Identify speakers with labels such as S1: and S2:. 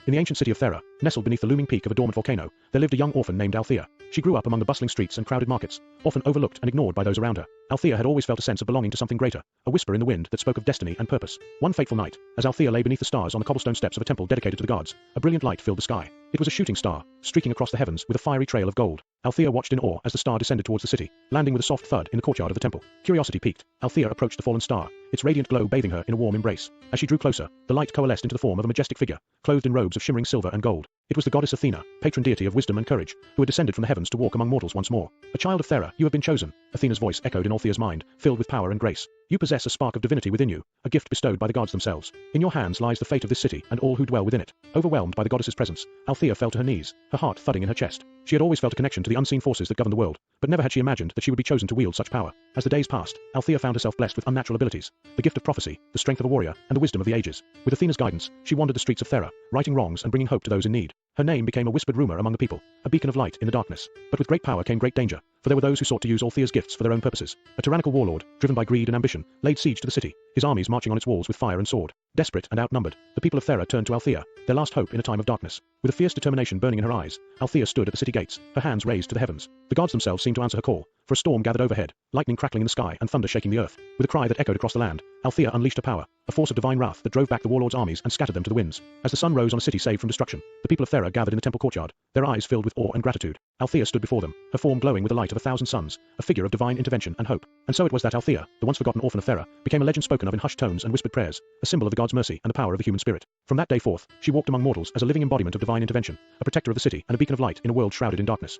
S1: In the ancient city of Thera, nestled beneath the looming peak of a dormant volcano, there lived a young orphan named Althea. She grew up among the bustling streets and crowded markets, often overlooked and ignored by those around her. Althea had always felt a sense of belonging to something greater, a whisper in the wind that spoke of destiny and purpose. One fateful night, as Althea lay beneath the stars on the cobblestone steps of a temple dedicated to the gods, a brilliant light filled the sky. It was a shooting star, streaking across the heavens with a fiery trail of gold. Althea watched in awe as the star descended towards the city, landing with a soft thud in the courtyard of the temple. Curiosity piqued, Althea approached the fallen star, its radiant glow bathing her in a warm embrace. As she drew closer, the light coalesced into the form of a majestic figure, clothed in robes of shimmering silver and gold. It was the goddess Athena, patron deity of wisdom and courage, who had descended from the heavens to walk among mortals once more. A child of Thera, you have been chosen. Athena's voice echoed in Althea's mind, filled with power and grace. You possess a spark of divinity within you, a gift bestowed by the gods themselves. In your hands lies the fate of this city and all who dwell within it. Overwhelmed by the goddess's presence, Althea fell to her knees, her heart thudding in her chest. She had always felt a connection to the unseen forces that govern the world, but never had she imagined that she would be chosen to wield such power. As the days passed, Althea found herself blessed with unnatural abilities, the gift of prophecy, the strength of a warrior, and the wisdom of the ages. With Athena's guidance, she wandered the streets of Thera, righting wrongs and bringing hope to those in need. Her name became a whispered rumor among the people, a beacon of light in the darkness. But with great power came great danger, for there were those who sought to use Althea's gifts for their own purposes. A tyrannical warlord, driven by greed and ambition, laid siege to the city, his armies marching on its walls with fire and sword. Desperate and outnumbered, the people of Thera turned to Althea, their last hope in a time of darkness. With a fierce determination burning in her eyes, Althea stood at the city gates, her hands raised to the heavens. The gods themselves seemed to answer her call, for a storm gathered overhead, lightning crackling in the sky and thunder shaking the earth. With a cry that echoed across the land, Althea unleashed her power, a force of divine wrath that drove back the warlord's armies and scattered them to the winds. As the sun rose on a city saved from destruction, the people of Thera gathered in the temple courtyard, their eyes filled with awe and gratitude. Althea stood before them, her form glowing with the light of 1,000 suns, a figure of divine intervention and hope. And so it was that Althea, the once forgotten orphan of Thera, became a legend spoken of in hushed tones and whispered prayers, a symbol of the gods' mercy and the power of the human spirit. From that day forth, she walked among mortals as a living embodiment of divine intervention, a protector of the city and a beacon of light in a world shrouded in darkness.